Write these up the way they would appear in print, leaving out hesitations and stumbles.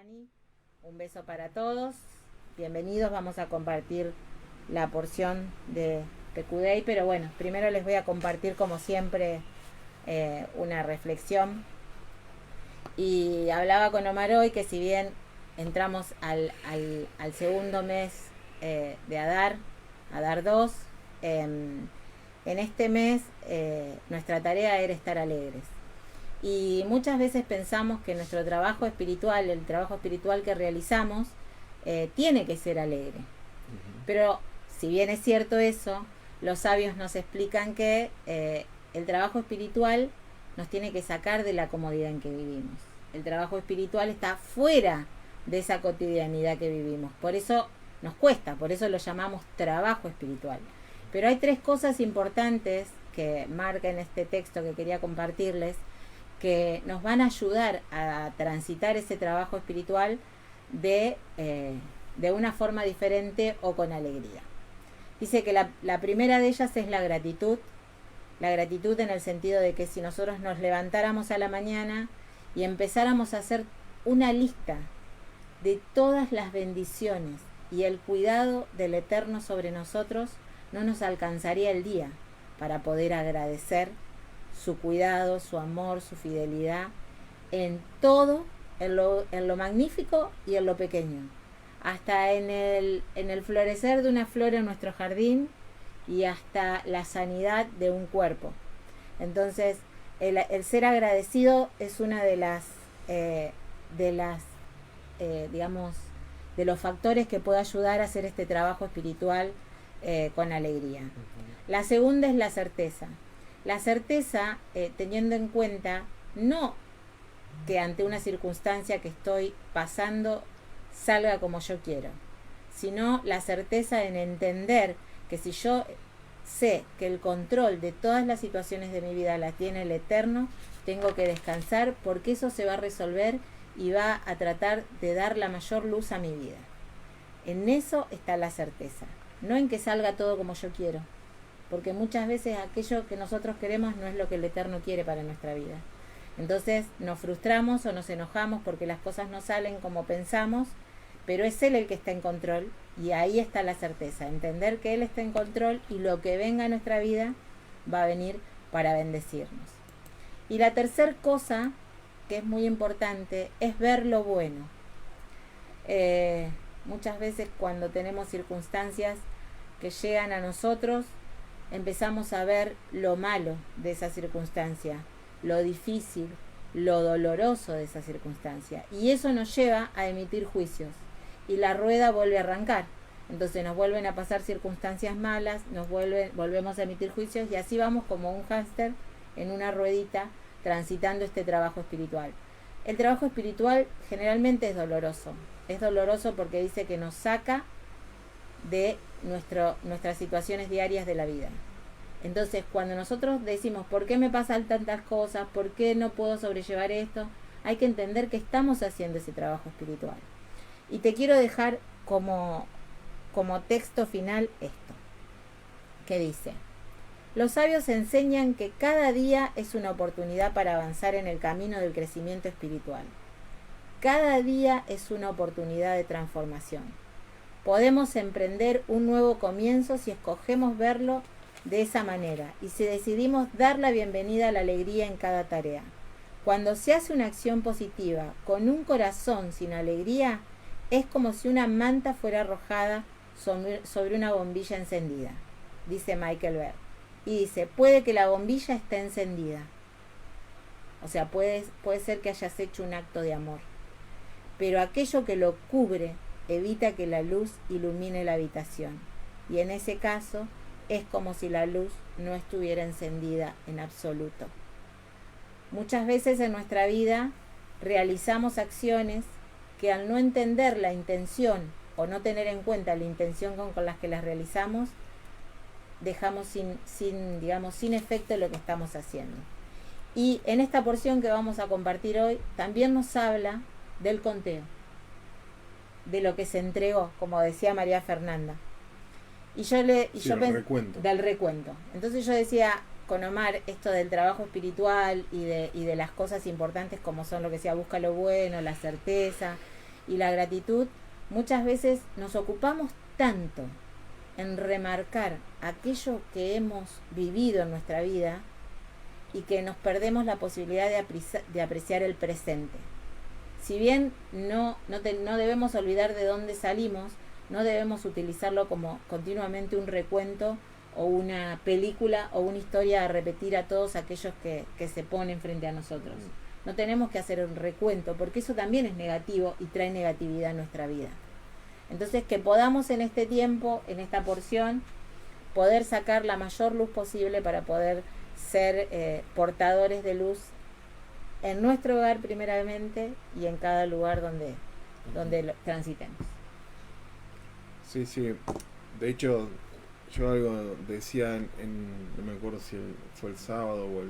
Dani, un beso para todos, bienvenidos, vamos a compartir la porción de PQDay, pero bueno, primero les voy a compartir como siempre una reflexión. Y hablaba con Omar hoy que si bien entramos al segundo mes de Adar 2, en este mes nuestra tarea era estar alegres. Y muchas veces pensamos que nuestro trabajo espiritual, el trabajo espiritual que realizamos, tiene que ser alegre. Pero si bien es cierto eso, los sabios nos explican que el trabajo espiritual nos tiene que sacar de la comodidad en que vivimos. El trabajo espiritual está fuera de esa cotidianidad que vivimos. Por eso nos cuesta, por eso lo llamamos trabajo espiritual. Pero hay tres cosas importantes que marca en este texto que quería compartirles, que nos van a ayudar a transitar ese trabajo espiritual de una forma diferente o con alegría. Dice que la primera de ellas es la gratitud en el sentido de que si nosotros nos levantáramos a la mañana y empezáramos a hacer una lista de todas las bendiciones y el cuidado del Eterno sobre nosotros, no nos alcanzaría el día para poder agradecer su cuidado, su amor, su fidelidad en todo, en lo magnífico y en lo pequeño, hasta en el florecer de una flor en nuestro jardín y hasta la sanidad de un cuerpo. Entonces el ser agradecido es una de los factores que puede ayudar a hacer este trabajo espiritual con alegría. La segunda es la certeza. La certeza, teniendo en cuenta no que ante una circunstancia que estoy pasando salga como yo quiero, sino la certeza en entender que si yo sé que el control de todas las situaciones de mi vida la tiene el Eterno, tengo que descansar porque eso se va a resolver y va a tratar de dar la mayor luz a mi vida. En eso está la certeza, no en que salga todo como yo quiero, porque muchas veces aquello que nosotros queremos no es lo que el Eterno quiere para nuestra vida. Entonces nos frustramos o nos enojamos porque las cosas no salen como pensamos, pero es Él el que está en control y ahí está la certeza, entender que Él está en control y lo que venga a nuestra vida va a venir para bendecirnos. Y la tercera cosa, que es muy importante, es ver lo bueno. Muchas veces cuando tenemos circunstancias que llegan a nosotros, empezamos a ver lo malo de esa circunstancia, lo difícil, lo doloroso de esa circunstancia. Y eso nos lleva a emitir juicios. Y la rueda vuelve a arrancar. Entonces nos vuelven a pasar circunstancias malas, volvemos a emitir juicios y así vamos como un hámster en una ruedita transitando este trabajo espiritual. El trabajo espiritual generalmente es doloroso. Es doloroso porque dice que nos saca de nuestras situaciones diarias de la vida. Entonces cuando nosotros decimos ¿por qué me pasan tantas cosas? ¿Por qué no puedo sobrellevar esto? Hay que entender que estamos haciendo ese trabajo espiritual. Y te quiero dejar como texto final esto, que dice: los sabios enseñan que cada día es una oportunidad para avanzar en el camino del crecimiento espiritual. Cada día es una oportunidad de transformación. Podemos emprender un nuevo comienzo si escogemos verlo de esa manera y si decidimos dar la bienvenida a la alegría en cada tarea. Cuando se hace una acción positiva con un corazón sin alegría, es como si una manta fuera arrojada sobre una bombilla encendida, dice Michael Berg. Y dice, puede que la bombilla esté encendida. O sea, puede ser que hayas hecho un acto de amor. Pero aquello que lo cubre evita que la luz ilumine la habitación. Y en ese caso, es como si la luz no estuviera encendida en absoluto. Muchas veces en nuestra vida realizamos acciones que al no entender la intención o no tener en cuenta la intención con las que las realizamos, dejamos sin efecto lo que estamos haciendo. Y en esta porción que vamos a compartir hoy, también nos habla del conteo, de lo que se entregó, como decía María Fernanda. Del recuento. Entonces yo decía con Omar esto del trabajo espiritual y de las cosas importantes como son lo que decía, busca lo bueno, la certeza. y la gratitud, muchas veces nos ocupamos tanto en remarcar aquello que hemos vivido en nuestra vida y que nos perdemos la posibilidad de apreciar el presente. Si bien no debemos olvidar de dónde salimos, no debemos utilizarlo como continuamente un recuento o una película o una historia a repetir a todos aquellos que se ponen frente a nosotros. No tenemos que hacer un recuento, porque eso también es negativo y trae negatividad a nuestra vida. Entonces, que podamos en este tiempo, en esta porción, poder sacar la mayor luz posible para poder ser portadores de luz en nuestro hogar primeramente y en cada lugar donde transitemos. Sí, sí. De hecho, yo algo decía no me acuerdo si fue el sábado o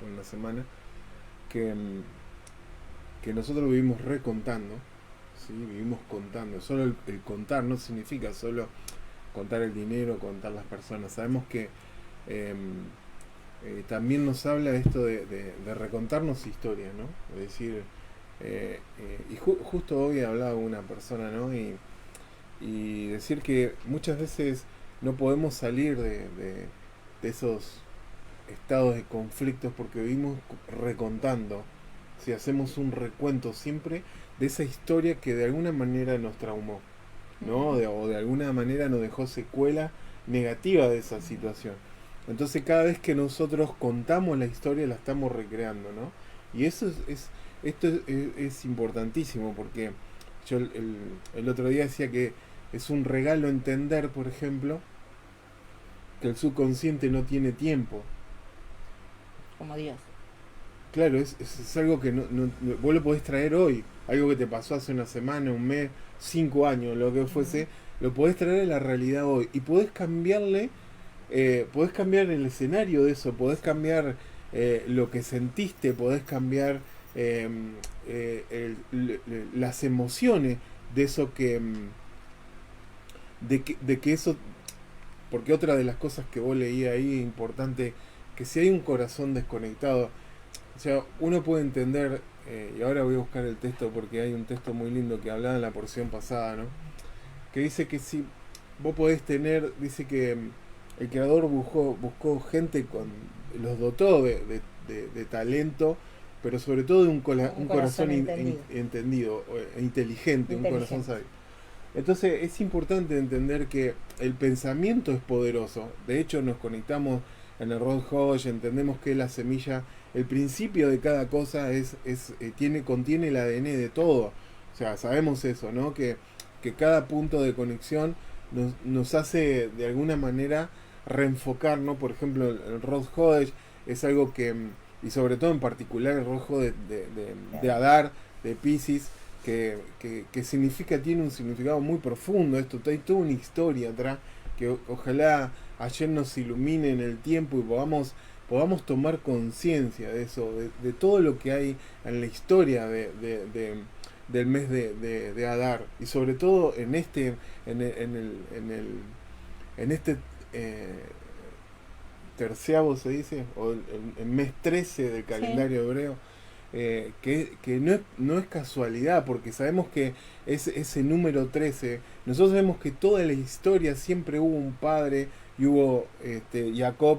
en la semana, que nosotros vivimos recontando, ¿sí? Vivimos contando. Solo el contar no significa solo contar el dinero, contar las personas. Sabemos que también nos habla esto de recontarnos historias, ¿no? Es decir, y justo hoy hablaba una persona, ¿no? Y decir que muchas veces no podemos salir de esos estados de conflictos porque vivimos recontando, si hacemos un recuento siempre de esa historia que de alguna manera nos traumó, ¿no? O de alguna manera nos dejó secuela negativa de esa situación. Entonces cada vez que nosotros contamos la historia la estamos recreando, ¿no? Y eso es importantísimo, porque yo el otro día decía que es un regalo entender, por ejemplo, que el subconsciente no tiene tiempo. Como Dios. Claro, es algo que vos lo podés traer hoy, algo que te pasó hace una semana, un mes, 5 años, lo que fuese, lo podés traer a la realidad hoy y podés cambiarle, podés cambiar el escenario de eso, podés cambiar lo que sentiste, podés cambiar las emociones de eso de que eso, porque otra de las cosas que vos leí ahí importante, que si hay un corazón desconectado, o sea, uno puede entender, y ahora voy a buscar el texto porque hay un texto muy lindo que hablaba en la porción pasada, ¿no? Que dice que si vos podés tener, dice que el creador buscó gente los dotó de talento, pero sobre todo de un corazón entendido, inteligente, un corazón sabio. Entonces es importante entender que el pensamiento es poderoso. De hecho nos conectamos en el Rod Hodge, entendemos que la semilla, el principio de cada cosa contiene el ADN de todo. O sea, sabemos eso, ¿no? Que cada punto de conexión nos hace de alguna manera reenfocar, ¿no? Por ejemplo, el Rod Hodge es algo que, y sobre todo en particular el Rod Hodge de Adar, de Piscis, que significa, tiene un significado muy profundo. Esto hay toda una historia atrás que ojalá ayer nos ilumine en el tiempo y podamos tomar conciencia de eso, de todo lo que hay en la historia del mes de Adar, y sobre todo en este terciavo, se dice, o el mes 13 del calendario hebreo, que no es casualidad, porque sabemos que ese número 13, nosotros sabemos que toda la historia siempre hubo un padre, y hubo Jacob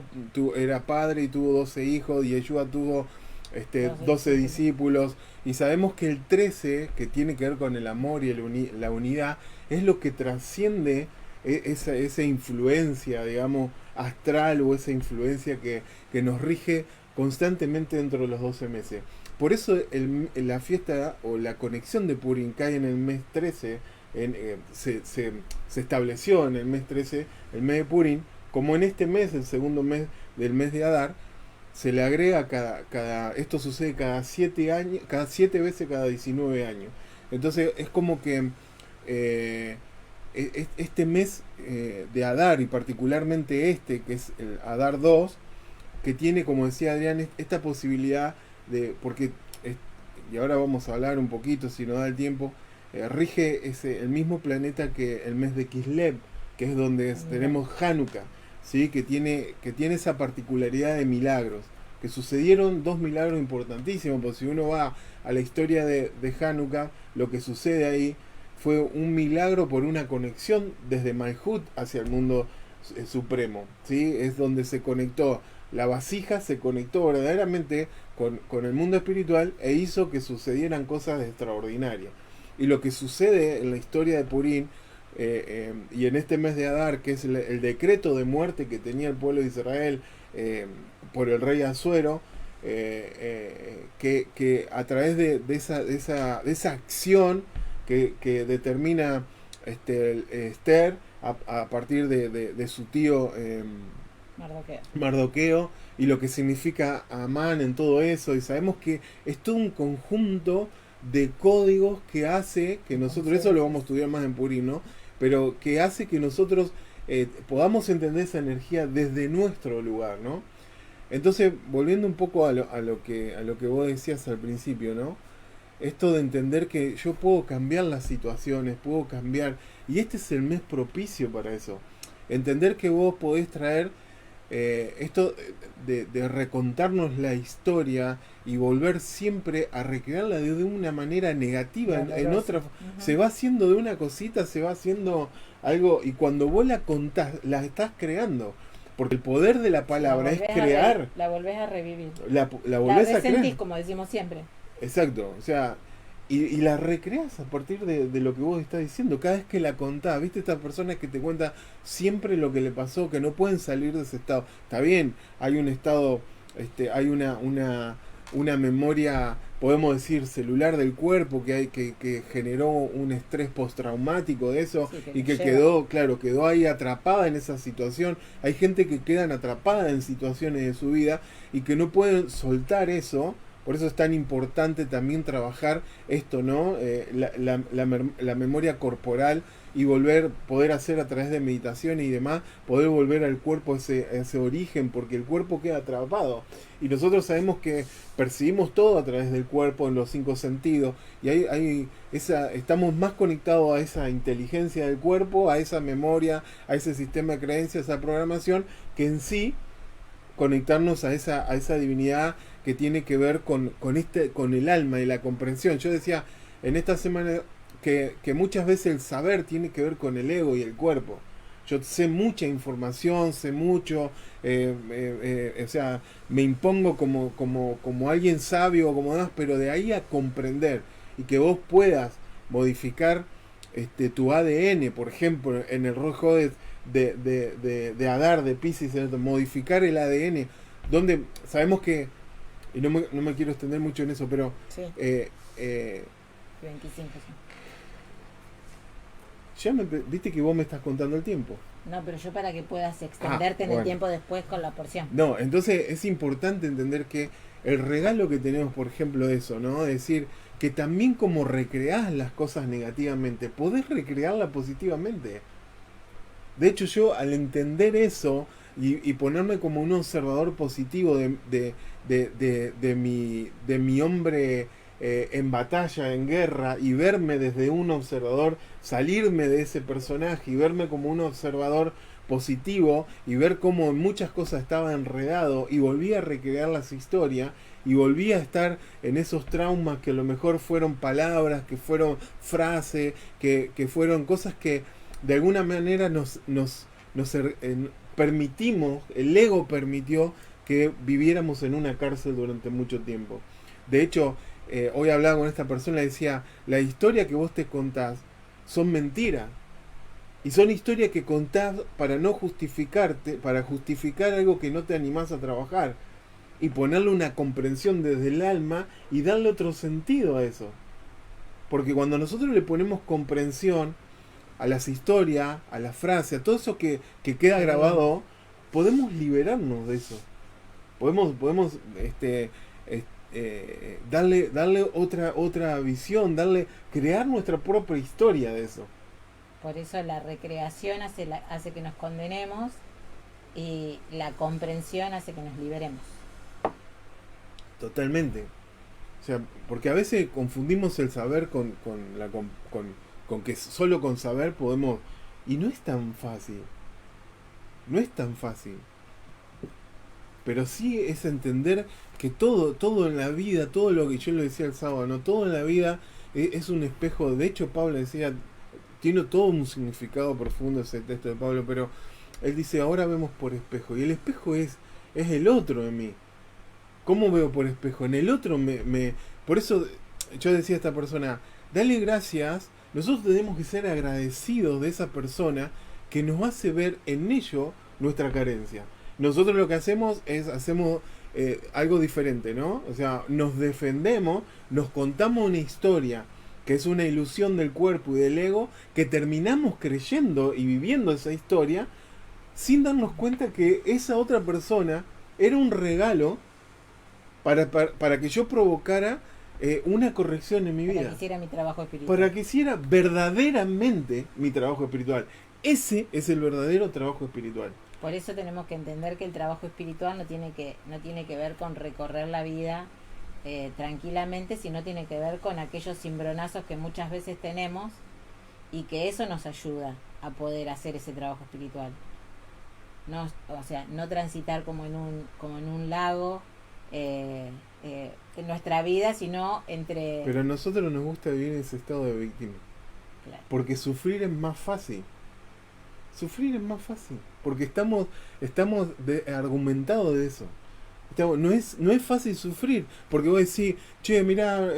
era padre y tuvo 12 hijos, y Yeshua tuvo 12 discípulos, y sabemos que el 13, que tiene que ver con el amor y la unidad, es lo que trasciende esa influencia, digamos, astral, o esa influencia que nos rige constantemente dentro de los 12 meses. Por eso la fiesta o la conexión de Purim cae en el mes 13, se estableció en el mes 13, el mes de Purim, como en este mes, el segundo mes del mes de Adar, se le agrega esto sucede cada 7 años, cada 7 veces cada 19 años. Entonces es como que este mes de Adar, y particularmente que es el Adar 2, que tiene, como decía Adrián, esta posibilidad porque, y ahora vamos a hablar un poquito si nos da el tiempo, rige el mismo planeta que el mes de Kislev, que es donde tenemos Hanukkah, ¿sí? que tiene esa particularidad de milagros. que sucedieron dos milagros importantísimos, porque si uno va a la historia de Hanukkah, lo que sucede ahí fue un milagro por una conexión desde Malhut hacia el mundo supremo, ¿sí? Es donde se conectó, la vasija se conectó verdaderamente con el mundo espiritual e hizo que sucedieran cosas extraordinarias. Y lo que sucede en la historia de Purim, y en este mes de Adar, que es el decreto de muerte que tenía el pueblo de Israel por el rey Asuero, que a través de esa acción que determina Esther a partir de su tío Mardoqueo, y lo que significa Amán en todo eso, y sabemos que es todo un conjunto de códigos que hace que nosotros, eso lo vamos a estudiar más en Purim, ¿no? Pero que hace que nosotros podamos entender esa energía desde nuestro lugar, ¿no? Entonces, volviendo un poco a lo que vos decías al principio, ¿no? Esto de entender que yo puedo cambiar las situaciones, puedo cambiar, y este es el mes propicio para eso. Entender que vos podés traer esto de recontarnos la historia y volver siempre a recrearla de una manera negativa, en otra, se va haciendo de una cosita, se va haciendo algo, y cuando vos la contás, la estás creando. Porque el poder de la palabra es crear. La volvés a revivir. La volvés a crear. Como decimos siempre. Exacto, o sea, y la recreas a partir de lo que vos estás diciendo. Cada vez que la contás, ¿viste? Estas personas que te cuentan siempre lo que le pasó, que no pueden salir de ese estado. Está bien, hay un estado, hay una memoria, podemos decir, celular del cuerpo que generó un estrés postraumático de eso, sí, y que quedó ahí atrapada en esa situación. Hay gente que quedan atrapada en situaciones de su vida y que no pueden soltar eso. Por eso es tan importante también trabajar esto, ¿no? La memoria corporal, y poder hacer a través de meditación y demás, poder volver al cuerpo ese origen, porque el cuerpo queda atrapado. Y nosotros sabemos que percibimos todo a través del cuerpo en los 5 sentidos, y estamos más conectados a esa inteligencia del cuerpo, a esa memoria, a ese sistema de creencias, a esa programación, que en sí conectarnos a esa divinidad que tiene que ver con el alma y la comprensión. Yo decía en esta semana que muchas veces el saber tiene que ver con el ego y el cuerpo. Yo sé mucha información, sé mucho, o sea, me impongo como alguien sabio o como demás, pero de ahí a comprender y que vos puedas modificar tu ADN, por ejemplo, en el rojo de Adar, de Piscis, modificar el ADN, donde sabemos que, y no me quiero extender mucho en eso, pero sí. 25, sí. Ya viste que vos me estás contando el tiempo. No, pero yo para que puedas extenderte en el tiempo después con la porción. No, entonces es importante entender que el regalo que tenemos, por ejemplo, eso, ¿no? Es decir, que también como recreás las cosas negativamente, podés recrearlas positivamente. De hecho, yo al entender eso y ponerme como un observador positivo de mi hombre en batalla, en guerra, y verme desde un observador, salirme de ese personaje y verme como un observador positivo, y ver cómo en muchas cosas estaba enredado, y volví a recrear las historias, y volví a estar en esos traumas que a lo mejor fueron palabras, que fueron frases, que fueron cosas que de alguna manera nos permitimos, el ego permitió que viviéramos en una cárcel durante mucho tiempo. De hecho, hoy hablaba con esta persona y decía, la historia que vos te contás son mentiras. Y son historias que contás para no justificarte, para justificar algo que no te animás a trabajar. Y ponerle una comprensión desde el alma y darle otro sentido a eso. Porque cuando nosotros le ponemos comprensión a las historias, a la frase, a todo eso que queda grabado, podemos liberarnos de eso. Podemos darle otra visión, crear nuestra propia historia de eso. Por eso la recreación hace que nos condenemos, y la comprensión hace que nos liberemos. Totalmente. O sea, porque a veces confundimos el saber con que solo con saber podemos, y no es tan fácil. No es tan fácil. pero sí es entender que todo en la vida, todo lo que yo le decía el sábado, ¿no? Todo en la vida es un espejo. De hecho, Pablo decía, tiene todo un significado profundo ese texto de Pablo, pero él dice, ahora vemos por espejo, y el espejo es el otro en mí. ¿Cómo veo por espejo? En el otro por eso yo decía a esta persona, dale gracias, nosotros tenemos que ser agradecidos de esa persona que nos hace ver en ello nuestra carencia. Nosotros lo que hacemos algo diferente, ¿no? O sea, nos defendemos, nos contamos una historia que es una ilusión del cuerpo y del ego, que terminamos creyendo y viviendo esa historia sin darnos cuenta que esa otra persona era un regalo para que yo provocara una corrección en mi vida. Para que hiciera mi trabajo espiritual. Para que hiciera verdaderamente mi trabajo espiritual. Ese es el verdadero trabajo espiritual. Por eso tenemos que entender que el trabajo espiritual no tiene que ver con recorrer la vida tranquilamente, sino tiene que ver con aquellos cimbronazos que muchas veces tenemos, y que eso nos ayuda a poder hacer ese trabajo espiritual. No, o sea, no transitar como en un lago en nuestra vida, sino entre... Pero a nosotros nos gusta vivir en ese estado de víctima. Claro. Porque sufrir es más fácil. Sufrir es más fácil. Porque estamos argumentados de eso. No es fácil sufrir. Porque vos decís, che, mirá,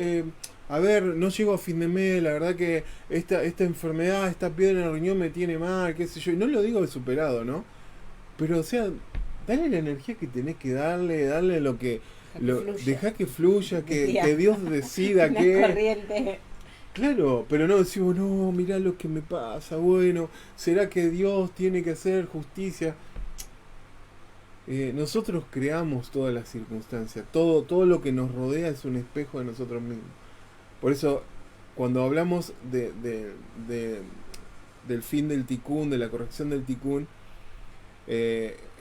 a ver, no llego a fin de mes, la verdad que esta enfermedad, esta piedra en el riñón me tiene mal, qué sé yo. Y no lo digo de superado, ¿no? Pero, o sea, dale la energía que tenés que darle lo que... Dejá que fluya, que Dios decida que... corriente. Claro, pero no decimos, no, mirá lo que me pasa, bueno, ¿será que Dios tiene que hacer justicia? Nosotros creamos todas las circunstancias, todo lo que nos rodea es un espejo de nosotros mismos. Por eso, cuando hablamos del fin del tikkun, de la corrección del tikkun,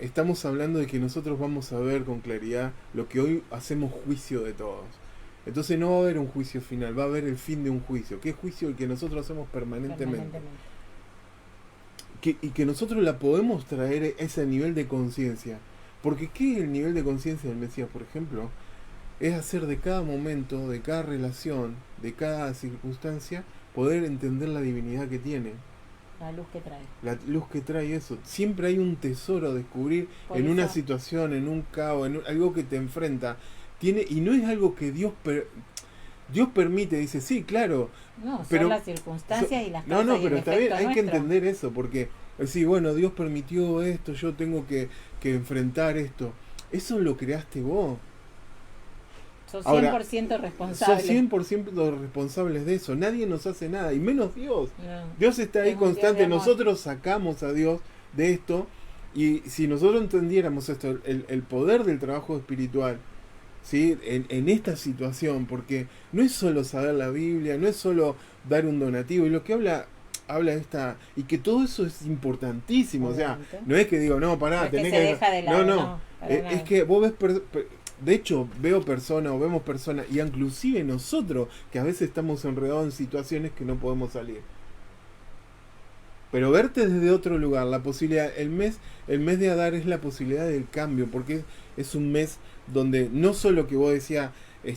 estamos hablando de que nosotros vamos a ver con claridad lo que hoy hacemos juicio de todos. Entonces no va a haber un juicio final, va a haber el fin de un juicio. ¿Qué juicio? El que nosotros hacemos permanentemente. Y que nosotros la podemos traer a ese nivel de conciencia. Porque ¿qué es el nivel de conciencia del Mesías, por ejemplo? Es hacer de cada momento, de cada relación, de cada circunstancia, poder entender la divinidad que tiene. La luz que trae. La luz que trae eso. Siempre hay un tesoro a descubrir en una situación, en un caos, en algo que te enfrenta. Y no es algo que Dios permite, dice, sí, claro. No, son las circunstancias y las cosas. No, pero está bien, hay nuestro. que entender eso, porque decir, bueno, Dios permitió esto, yo tengo que enfrentar esto. Eso lo creaste vos. Sos 100% responsable. Sos 100% responsables de eso. Nadie nos hace nada, y menos Dios. No, Dios está ahí constante. Nosotros sacamos a Dios de esto, y si nosotros entendiéramos esto, el poder del trabajo espiritual, ¿sí? En esta situación, porque no es solo saber la Biblia, no es solo dar un donativo, y lo que habla esta, y que todo eso es importantísimo. Obviamente. O sea, no es que digo, no, pará, no tenés que se deja de lado, no, es que vos ves de hecho vemos personas, y inclusive nosotros que a veces estamos enredados en situaciones que no podemos salir, pero verte desde otro lugar, la posibilidad, el mes de Adar es la posibilidad del cambio, porque es un mes donde no solo que vos decías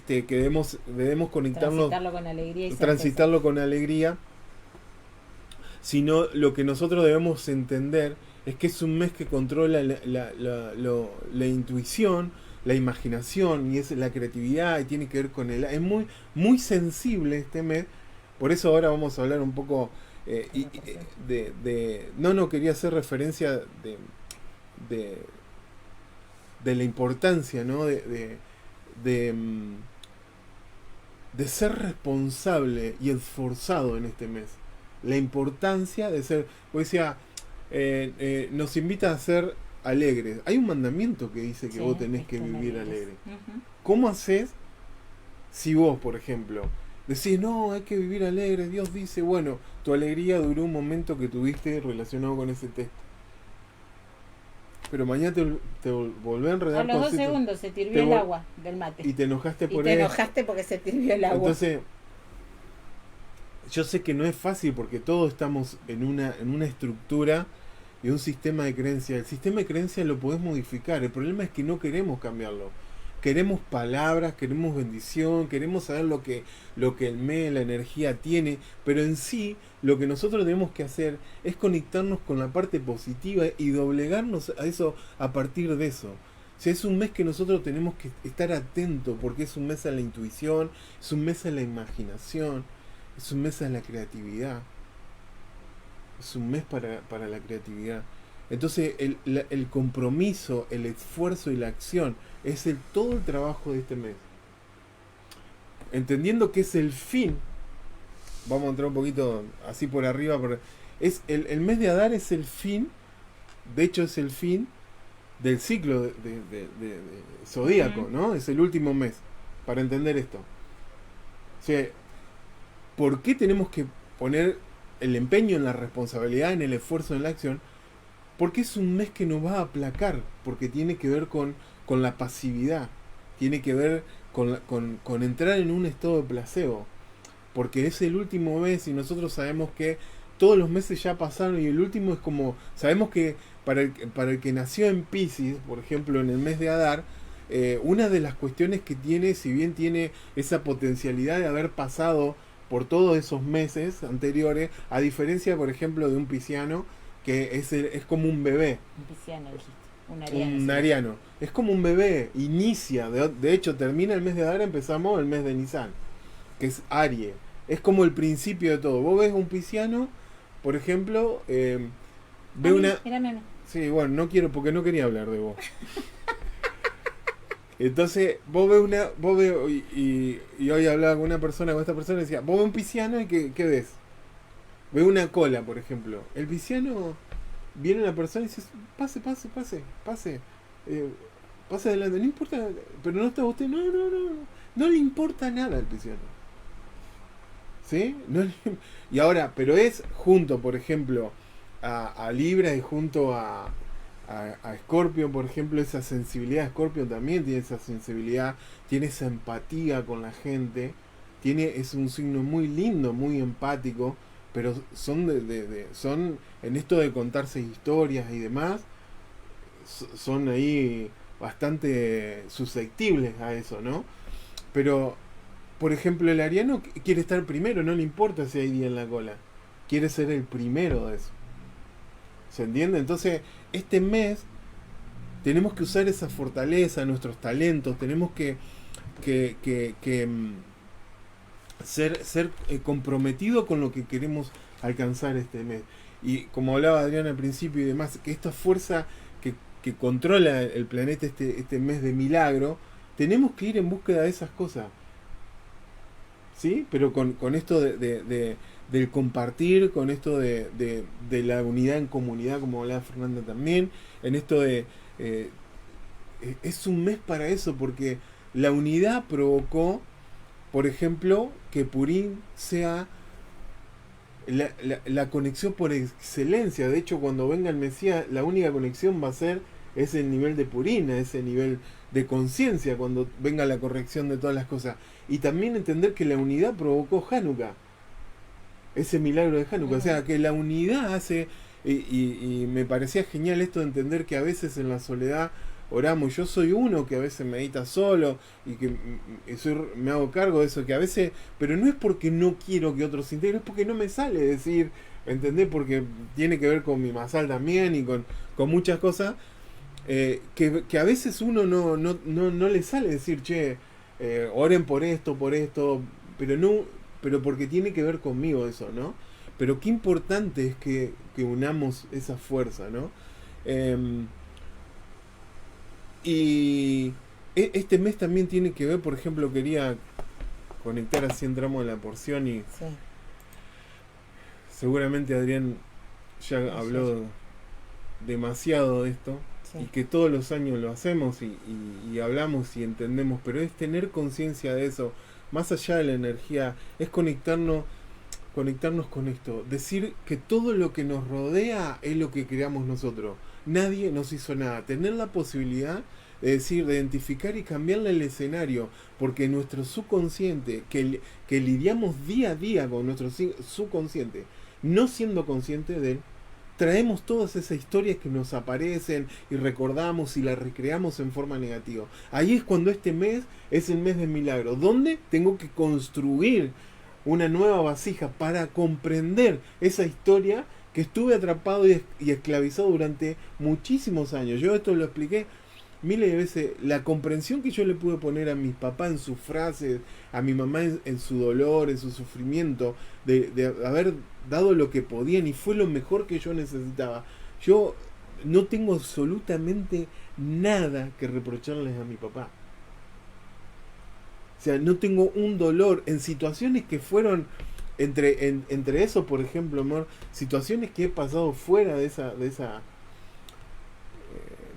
que debemos conectarnos, transitarlo con alegría, sino lo que nosotros debemos entender es que es un mes que controla la intuición, la imaginación, y es la creatividad, y tiene que ver con es muy, muy sensible este mes. Por eso ahora vamos a hablar un poco quería hacer referencia de la importancia, ¿no? de ser responsable y esforzado en este mes. La importancia de ser, pues decía, nos invita a ser alegres. Hay un mandamiento que dice que vos tenés que vivir alegre. Uh-huh. ¿Cómo haces si vos, por ejemplo, decís, no, hay que vivir alegre? Dios dice, bueno, tu alegría duró un momento que tuviste relacionado con ese texto, pero mañana te volvés a enredar. A los 2 segundos se tirvió el agua del mate. Y te enojaste por eso. Y te enojaste porque se tirvió el agua. Entonces, yo sé que no es fácil porque todos estamos en una estructura y un sistema de creencia. El sistema de creencia lo podés modificar, el problema es que no queremos cambiarlo. Queremos palabras, queremos bendición, queremos saber lo que el mes, la energía tiene, pero en sí lo que nosotros tenemos que hacer es conectarnos con la parte positiva y doblegarnos a eso a partir de eso. O sea, es un mes que nosotros tenemos que estar atentos porque es un mes a la intuición, es un mes a la imaginación, es un mes a la creatividad, es un mes para la creatividad. Entonces el compromiso, el esfuerzo y la acción es todo el trabajo de este mes. Entendiendo que es el fin, vamos a entrar un poquito así por arriba, porque es el mes de Adar es el fin, de hecho es el fin del ciclo de zodíaco, ¿no? Es el último mes, para entender esto. O sea, ¿por qué tenemos que poner el empeño en la responsabilidad, en el esfuerzo, en la acción? Porque es un mes que nos va a aplacar, porque tiene que ver con la pasividad, tiene que ver con entrar en un estado de placebo, porque es el último mes y nosotros sabemos que todos los meses ya pasaron y el último es como, sabemos que para el que nació en Piscis, por ejemplo en el mes de Adar, una de las cuestiones que tiene, si bien tiene esa potencialidad de haber pasado por todos esos meses anteriores, a diferencia por ejemplo de un pisciano, que es como un bebé. Un pisciano, dijiste. Un ariano. Un ariano. Es como un bebé. Inicia. De hecho, termina el mes de Adar, empezamos el mes de Nisan, que es Arie. Es como el principio de todo. Vos ves un pisciano, por ejemplo, ve una... Mírame. Sí, bueno, no quiero, porque no quería hablar de vos. Entonces, vos ves y hoy hablaba con una persona, con esta persona, y decía, vos ves un pisciano y ¿qué ves? Ve una cola, por ejemplo. El pisciano, viene la persona y dice, pase, pase adelante, no importa, pero no está usted, no le importa nada al pisciano. ¿Sí? Y ahora, pero es junto, por ejemplo, a Libra y junto a Escorpio, por ejemplo, esa sensibilidad. Escorpio también tiene esa sensibilidad, tiene esa empatía con la gente, es un signo muy lindo, muy empático, pero son son en esto de contarse historias y demás, son ahí bastante susceptibles a eso, ¿no? Pero por ejemplo el ariano quiere estar primero, no le importa si hay día en la cola, quiere ser el primero de eso, ¿se entiende? Entonces este mes tenemos que usar esa fortaleza, nuestros talentos, tenemos que ser comprometido con lo que queremos alcanzar este mes. Y como hablaba Adrián al principio y demás, que esta fuerza que controla el planeta este mes de milagro, tenemos que ir en búsqueda de esas cosas. ¿Sí? Pero con esto del compartir, con esto de la unidad en comunidad, como hablaba Fernanda también, en esto es un mes para eso, porque la unidad provocó, por ejemplo, que Purín sea la conexión por excelencia. De hecho, cuando venga el Mesías, la única conexión va a ser ese nivel de Purín, ese nivel de conciencia, cuando venga la corrección de todas las cosas. Y también entender que la unidad provocó Hanukkah, ese milagro de Hanukkah. O sea, que la unidad hace... Y me parecía genial esto de entender que a veces en la soledad oramos. Yo soy uno que a veces medita solo y que me hago cargo de eso, que a veces, pero no es porque no quiero que otros se integren, es porque no me sale decir, ¿entendés? Porque tiene que ver con mi masal también y con muchas cosas, que a veces uno no le sale decir, che, oren por esto, pero porque tiene que ver conmigo eso, ¿no? Pero qué importante es que unamos esa fuerza, ¿no? Y este mes también tiene que ver, por ejemplo, quería conectar, así entramos en la porción y Sí. seguramente Adrián ya habló demasiado de esto, Sí. y que todos los años lo hacemos y hablamos y entendemos, pero es tener conciencia de eso, más allá de la energía, es conectarnos con esto, decir que todo lo que nos rodea es lo que creamos nosotros, nadie nos hizo nada, tener la posibilidad de decir, de identificar y cambiarle el escenario, porque nuestro subconsciente, que lidiamos día a día con nuestro subconsciente, no siendo consciente de él, traemos todas esas historias que nos aparecen y recordamos y las recreamos en forma negativa. Ahí es cuando este mes es el mes de milagro, donde tengo que construir una nueva vasija para comprender esa historia que estuve atrapado y esclavizado durante muchísimos años. Yo esto lo expliqué miles de veces. La comprensión que yo le pude poner a mi papá en sus frases, a mi mamá en su dolor, en su sufrimiento, de haber dado lo que podían y fue lo mejor que yo necesitaba. Yo no tengo absolutamente nada que reprocharles a mi papá. O sea, no tengo un dolor en situaciones que fueron entre eso, por ejemplo, amor, situaciones que he pasado fuera de esa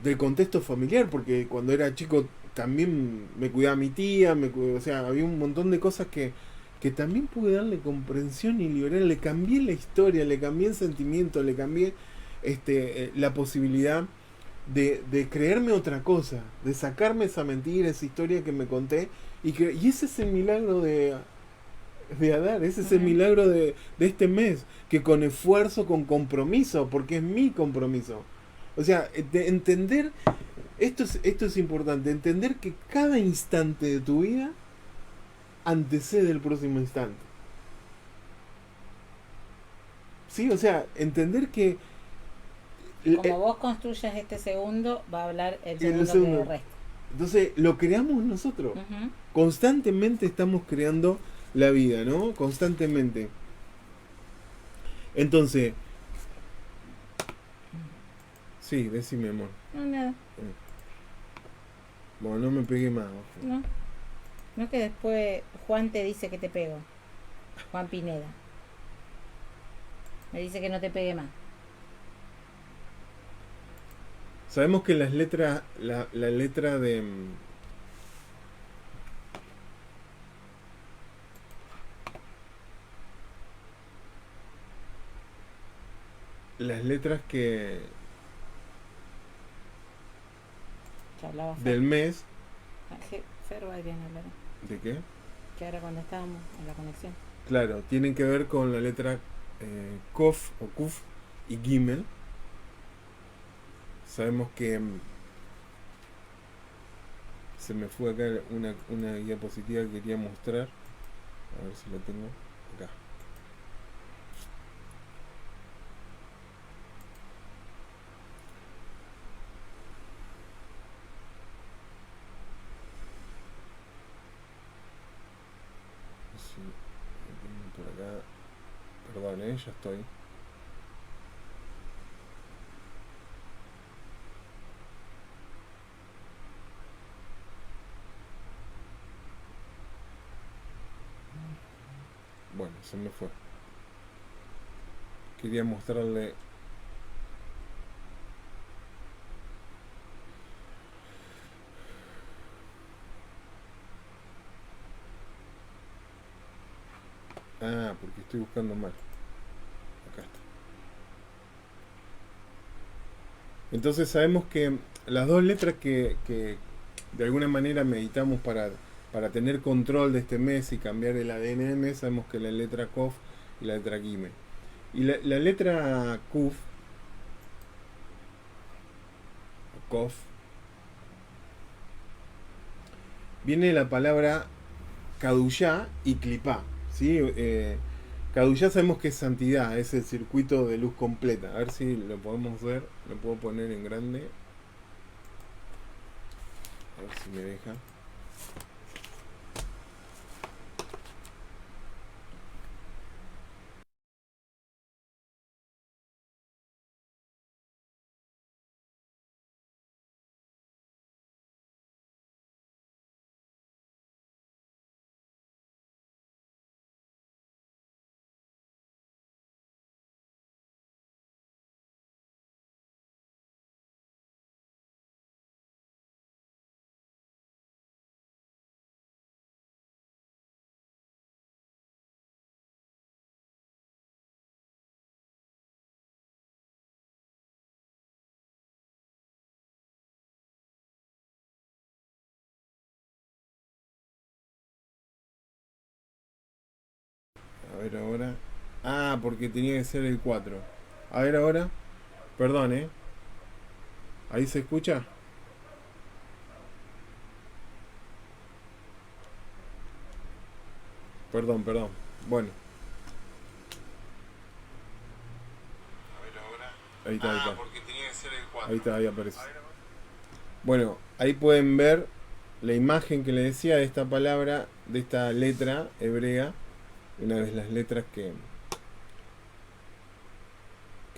del contexto familiar, porque cuando era chico también me cuidaba mi tía, o sea, había un montón de cosas que también pude darle comprensión y liberar, le cambié la historia, le cambié el sentimiento, le cambié la posibilidad de creerme otra cosa, de sacarme esa mentira, esa historia que me conté, y ese es el milagro de Adar, ese es el milagro de este mes, que con esfuerzo, con compromiso, porque es mi compromiso. O sea, de entender, esto es importante, entender que cada instante de tu vida antecede el próximo instante. ¿Sí? O sea, entender que Como vos construyas este segundo, va a hablar el el segundo que segundo. resta. Entonces, lo creamos nosotros. Ujú. Constantemente estamos creando la vida, ¿no? Constantemente. Entonces, sí, decime, amor. No, nada. Bueno, no me pegué más. Ojo. No. No que después Juan te dice que te pego. Juan Pineda. Me dice que no te pegue más. Sabemos que las letras, la letra de... Las letras que... Que hablaba Fer. del mes... Fer va a bien hablar. ¿De qué? Que ahora cuando estábamos en la conexión. Claro, tienen que ver con la letra Kof o Kuf y Gimel. Sabemos que se me fue acá una diapositiva que quería mostrar. A ver si la tengo acá. Sí, por acá. Perdón, ya estoy. Bueno, se me fue. Quería mostrarle... Ah, porque estoy buscando mal. Acá está. Entonces sabemos que las dos letras que de alguna manera meditamos para tener control de este mes y cambiar el ADN del mes, sabemos que la letra Kof y la letra Gimel. Y la letra Kuf, Kof, viene de la palabra Kadushá y Klipá. ¿Sí? Kadushá sabemos que es santidad, es el circuito de luz completa. A ver si lo podemos ver, lo puedo poner en grande. A ver si me deja. A ver ahora. Ah, porque tenía que ser el 4. A ver ahora. Perdón, ¿eh? ¿Ahí se escucha? Perdón. Bueno. A ver ahora. Ahí está. Porque tenía que ser el 4. Ahí está, ahí aparece. Bueno, ahí pueden ver la imagen que les decía de esta palabra, de esta letra hebrea. Una de las letras que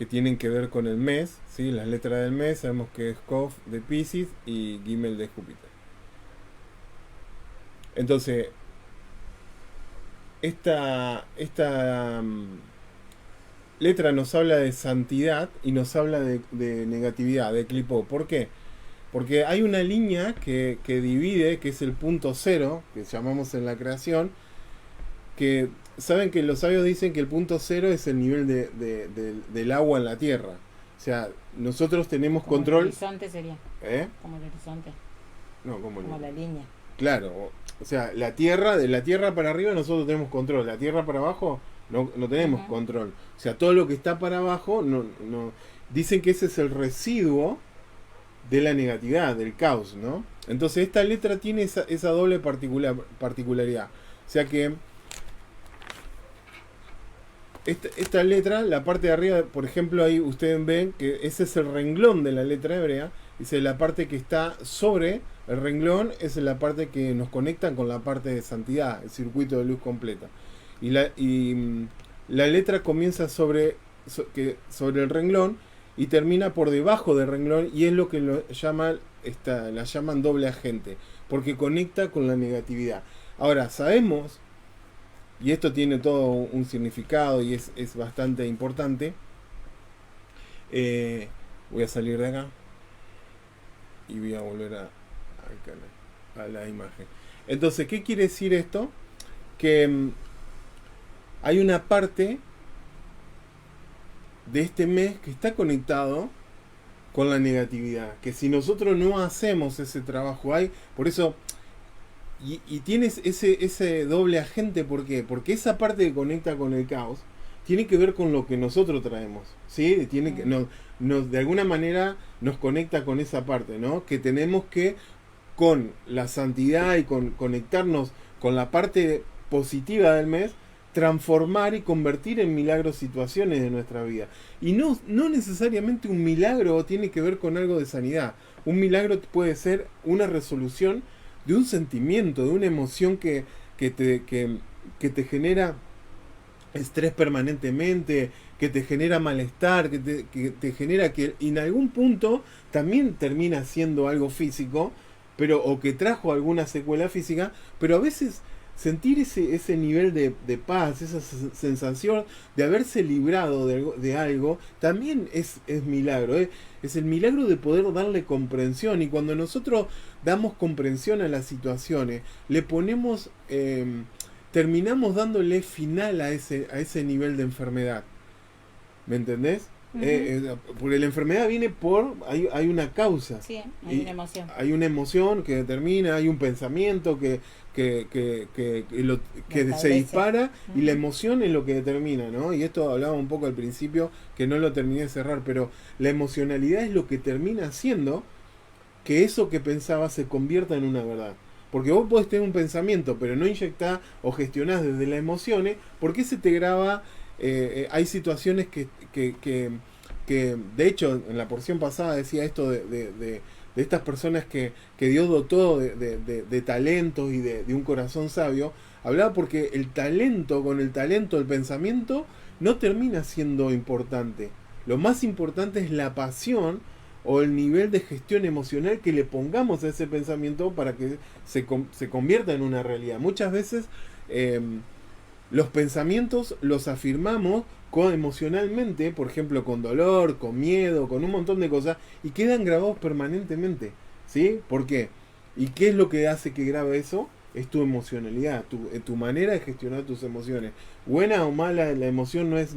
tienen que ver con el mes, ¿sí? Las letras del mes, sabemos que es Kof de Piscis y Gimel de Júpiter. Entonces, esta letra nos habla de santidad y nos habla de negatividad, de clipó. ¿Por qué? Porque hay una línea que divide, que es el punto cero, que llamamos en la creación, que saben que los sabios dicen que el punto cero es el nivel del agua en la tierra. O sea, nosotros tenemos como control. El horizonte sería. Como el horizonte. No, como la línea. Claro, o sea, la tierra, de la tierra para arriba nosotros tenemos control, la tierra para abajo no tenemos control. O sea, todo lo que está para abajo, no dicen que ese es el residuo de la negatividad, del caos, ¿no? Entonces esta letra tiene esa doble particularidad. O sea que esta letra, la parte de arriba, por ejemplo, ahí ustedes ven que ese es el renglón de la letra hebrea. Dice la parte que está sobre el renglón es la parte que nos conecta con la parte de santidad, el circuito de luz completa. Y la letra comienza sobre el renglón y termina por debajo del renglón, y es lo que la llaman doble agente, porque conecta con la negatividad. Ahora, sabemos, y esto tiene todo un significado y es bastante importante, voy a salir de acá y voy a volver a la imagen. Entonces, ¿qué quiere decir esto? Que hay una parte de este mes que está conectado con la negatividad, que si nosotros no hacemos ese trabajo por eso, y tienes ese doble agente. ¿Por qué? Porque esa parte que conecta con el caos tiene que ver con lo que nosotros traemos, ¿sí? Tiene que, de alguna manera nos conecta con esa parte, ¿no? Que tenemos que, con la santidad y con conectarnos con la parte positiva del mes, transformar y convertir en milagros situaciones de nuestra vida. Y no necesariamente un milagro tiene que ver con algo de sanidad. Un milagro puede ser una resolución de un sentimiento, de una emoción que te genera estrés permanentemente, que te genera malestar, que te genera que en algún punto también termina siendo algo físico, o que trajo alguna secuela física, pero a veces sentir ese nivel de paz, esa sensación de haberse librado de algo, también es milagro. Es el milagro de poder darle comprensión. Y cuando nosotros damos comprensión a las situaciones, le ponemos, terminamos dándole final a ese nivel de enfermedad. ¿Me entendés? Porque la enfermedad viene hay una causa. Sí, hay una emoción. Hay una emoción que determina, hay un pensamiento que se dispara, y la emoción es lo que determina, ¿no? Y esto hablaba un poco al principio, que no lo terminé de cerrar, pero la emocionalidad es lo que termina haciendo que eso que pensabas se convierta en una verdad. Porque vos podés tener un pensamiento, pero no inyectás o gestionás desde las emociones, porque se te graba. Hay situaciones que de hecho en la porción pasada decía esto de estas personas que Dios dotó de talentos y de un corazón sabio. Hablaba porque el talento, el pensamiento no termina siendo importante. Lo más importante es la pasión o el nivel de gestión emocional que le pongamos a ese pensamiento para que se convierta en una realidad. Muchas veces los pensamientos los afirmamos emocionalmente, por ejemplo con dolor, con miedo, con un montón de cosas, y quedan grabados permanentemente, ¿sí? ¿Por qué? ¿Y qué es lo que hace que grabe eso? Es tu emocionalidad, tu manera de gestionar tus emociones. Buena o mala, la emoción no es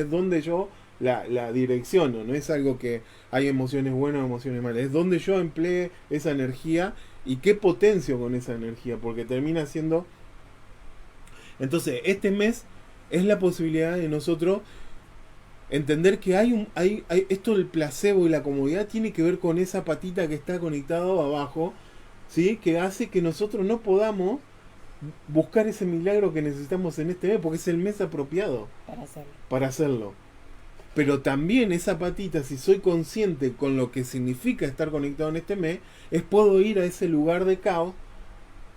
donde yo la direcciono, no es algo que hay emociones buenas o emociones malas, es donde yo emplee esa energía y qué potencio con esa energía, porque termina siendo. Entonces, este mes es la posibilidad de nosotros entender que hay esto del placebo y la comodidad tiene que ver con esa patita que está conectada abajo, ¿sí? Que hace que nosotros no podamos buscar ese milagro que necesitamos en este mes, porque es el mes apropiado para hacerlo. Pero también esa patita, si soy consciente con lo que significa estar conectado en este mes, es puedo ir a ese lugar de caos,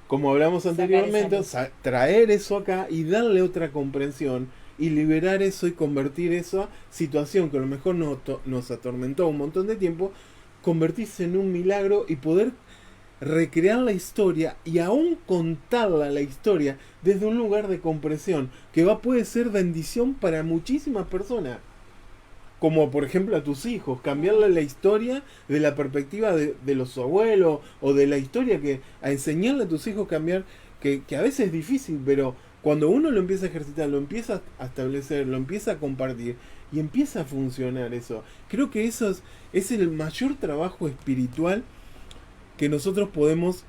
como hablamos anteriormente, traer eso acá y darle otra comprensión y liberar eso y convertir esa situación que a lo mejor nos atormentó un montón de tiempo, convertirse en un milagro y poder recrear la historia y aún contarla la historia desde un lugar de comprensión que puede ser bendición para muchísimas personas, como por ejemplo a tus hijos, cambiarle la historia de la perspectiva de los abuelos o de la historia a enseñarle a tus hijos cambiar, que a veces es difícil, pero cuando uno lo empieza a ejercitar, lo empieza a establecer, lo empieza a compartir y empieza a funcionar eso, creo que eso es el mayor trabajo espiritual que nosotros podemos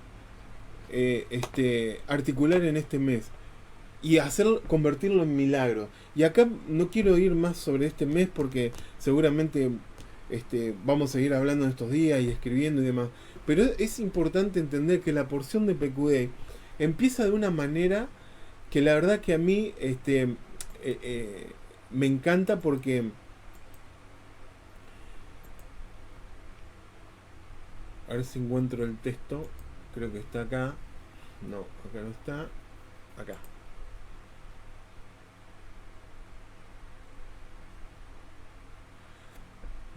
articular en este mes y convertirlo en milagro. Y acá no quiero ir más sobre este mes porque seguramente vamos a seguir hablando en estos días y escribiendo y demás, pero es importante entender que la porción de PQD empieza de una manera que la verdad que a mí me encanta, porque a ver si encuentro el texto. Creo que está acá. No, acá no está. Acá.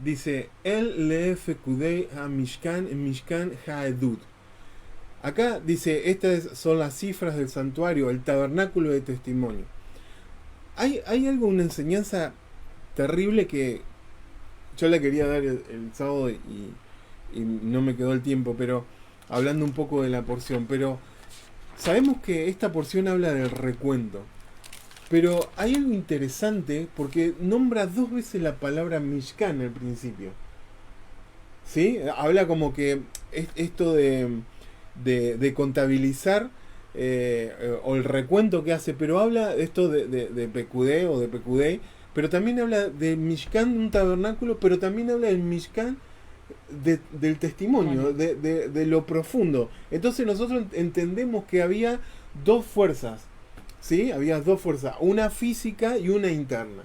Dice, El Lef Kudei ha Mishkan Haedut. Acá dice, estas son las cifras del santuario, el tabernáculo de testimonio. Hay algo, una enseñanza terrible que yo la quería dar el sábado y no me quedó el tiempo, pero hablando un poco de la porción, pero sabemos que esta porción habla del recuento, pero hay algo interesante porque nombra 2 veces la palabra Mishkan al principio, ¿sí? Habla como que esto de contabilizar o el recuento que hace, pero habla esto de PQD o de PQD, pero también habla del Mishkan, un tabernáculo, pero también habla del Mishkan del testimonio, de lo profundo. Entonces nosotros entendemos que había 2 fuerzas, ¿sí? Había 2 fuerzas, una física y una interna,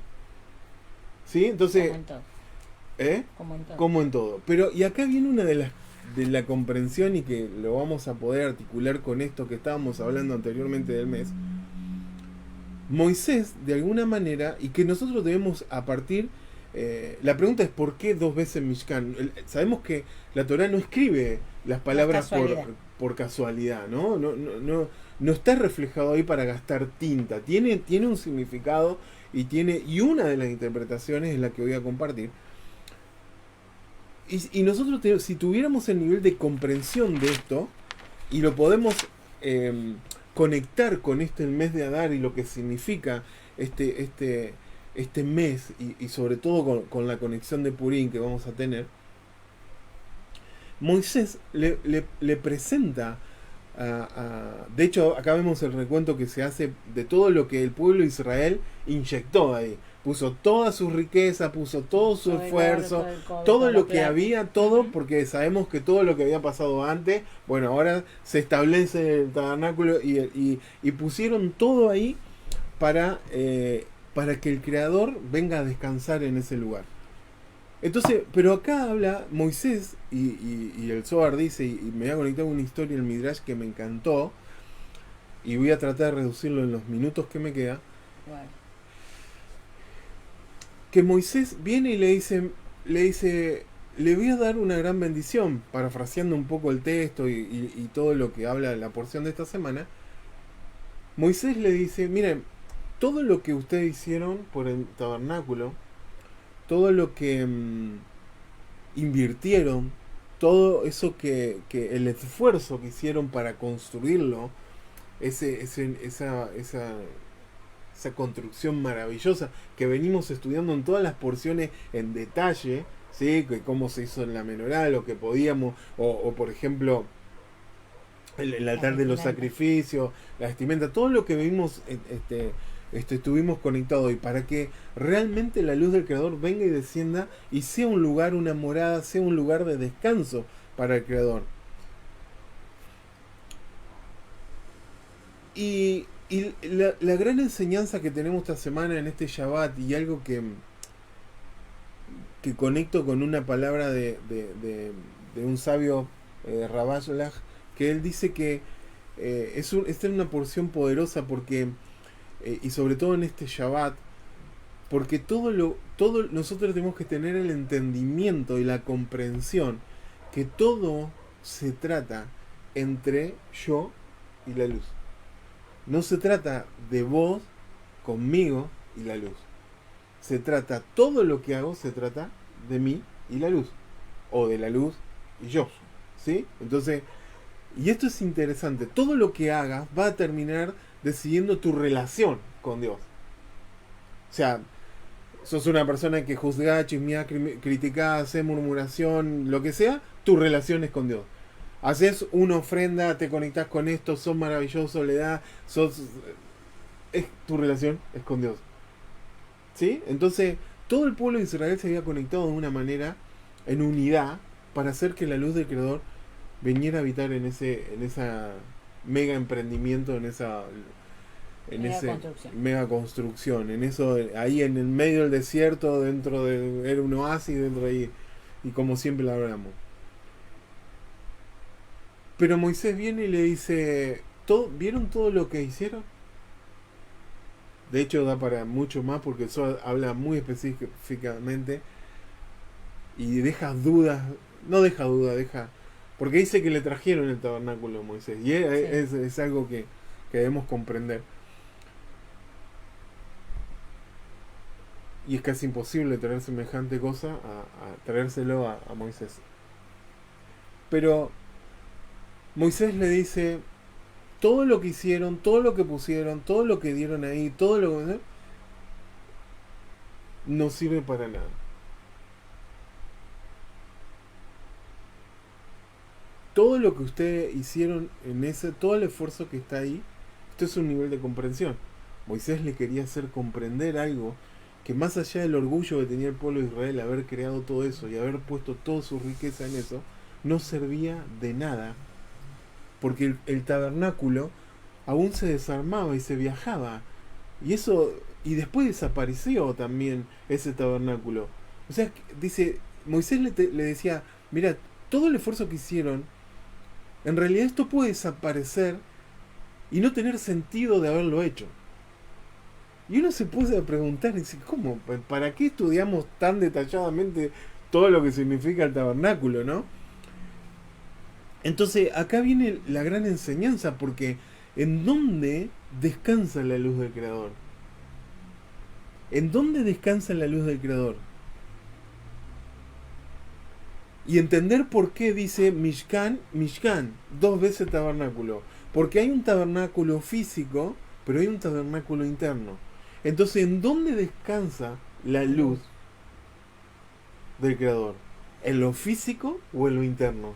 ¿sí? Entonces, como en todo. Como en todo. Pero, y acá viene una de la comprensión, y que lo vamos a poder articular con esto que estábamos hablando anteriormente del mes. Moisés, de alguna manera, y que nosotros debemos a partir... la pregunta es ¿por qué 2 veces Mishkan? Sabemos que la Torá no escribe las palabras por casualidad, ¿no? No está reflejado ahí para gastar tinta. Tiene un significado y una de las interpretaciones es la que voy a compartir. Y nosotros, si tuviéramos el nivel de comprensión de esto, y lo podemos conectar con el mes de Adar y lo que significa este mes, y sobre todo con la conexión de Purim que vamos a tener, Moisés le presenta de hecho acá vemos el recuento que se hace de todo lo que el pueblo de Israel inyectó ahí. Puso toda su riqueza, puso todo su esfuerzo, todo lo que había, todo, porque sabemos que todo lo que había pasado antes, bueno, ahora se establece el tabernáculo y pusieron todo ahí para que el Creador venga a descansar en ese lugar. Entonces, pero acá habla Moisés, y el Zohar dice, y me voy a conectar con una historia en el Midrash que me encantó, y voy a tratar de reducirlo en los minutos que me queda. Bueno. Que Moisés viene y le dice, le voy a dar una gran bendición, parafraseando un poco el texto y todo lo que habla la porción de esta semana. Moisés le dice, miren, todo lo que ustedes hicieron por el tabernáculo, todo lo que invirtieron, todo eso que el esfuerzo que hicieron para construirlo, esa construcción maravillosa que venimos estudiando en todas las porciones en detalle, ¿sí? Que cómo se hizo en la menorá, lo que podíamos, o por ejemplo el altar de los sacrificios, la vestimenta, todo lo que vimos estuvimos conectados, y para que realmente la luz del Creador venga y descienda y sea un lugar, una morada, sea un lugar de descanso para el Creador. Y la gran enseñanza que tenemos esta semana en este Shabbat, y algo que conecto con una palabra de un sabio, Rabash Lach, que él dice que esta es una porción poderosa porque, y sobre todo en este Shabbat, porque todo nosotros tenemos que tener el entendimiento y la comprensión que todo se trata entre yo y la luz. No se trata de vos conmigo y la luz. Se trata, todo lo que hago se trata de mí y la luz, o de la luz y yo, ¿sí? Entonces, y esto es interesante, todo lo que hagas va a terminar decidiendo tu relación con Dios. O sea, sos una persona que juzga, chismea, critica, hace murmuración, lo que sea, tu relación es con Dios. Haces una ofrenda, te conectas con esto, sos maravilloso, le das, tu relación es con Dios. ¿Sí? Entonces, todo el pueblo de Israel se había conectado de una manera, en unidad, para hacer que la luz del Creador viniera a habitar en esa mega emprendimiento, en esa mega construcción, en eso, ahí en el medio del desierto, era un oasis dentro de ahí, y como siempre lo hablamos. Pero Moisés viene y le dice, ¿vieron todo lo que hicieron? De hecho da para mucho más porque eso habla muy específicamente y deja dudas, no deja duda, porque dice que le trajeron el tabernáculo a Moisés y es algo que debemos comprender. Y es casi imposible traer semejante cosa a traérselo a Moisés. Pero Moisés le dice, todo lo que hicieron, todo lo que pusieron, todo lo que dieron ahí, todo lo que no sirve para nada. Todo lo que ustedes hicieron todo el esfuerzo que está ahí, esto es un nivel de comprensión. Moisés le quería hacer comprender algo que más allá del orgullo que tenía el pueblo de Israel, haber creado todo eso y haber puesto toda su riqueza en eso, no servía de nada. Porque el tabernáculo aún se desarmaba y se viajaba. Y después desapareció también ese tabernáculo. O sea, dice, Moisés le decía, mira, todo el esfuerzo que hicieron, en realidad esto puede desaparecer y no tener sentido de haberlo hecho. Y uno se puede preguntar, dice, ¿cómo? ¿Para qué estudiamos tan detalladamente todo lo que significa el tabernáculo, no? Entonces acá viene la gran enseñanza, porque ¿en dónde descansa la luz del Creador? ¿En dónde descansa la luz del Creador? Y entender por qué dice Mishkan, Mishkan, 2 veces tabernáculo. Porque hay un tabernáculo físico, pero hay un tabernáculo interno. Entonces, ¿en dónde descansa la luz del Creador? ¿En lo físico o en lo interno?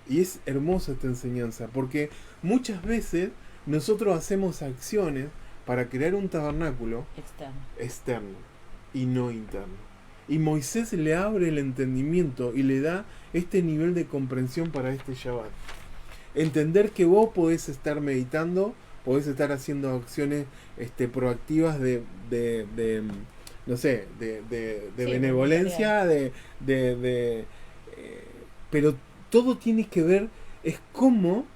Y es hermosa esta enseñanza, porque muchas veces nosotros hacemos acciones para crear un tabernáculo externo y no interno. Y Moisés le abre el entendimiento y le da este nivel de comprensión para este Shabbat. Entender que vos podés estar meditando, podés estar haciendo acciones proactivas de no sé, de benevolencia, pero todo tiene que ver, es cómo,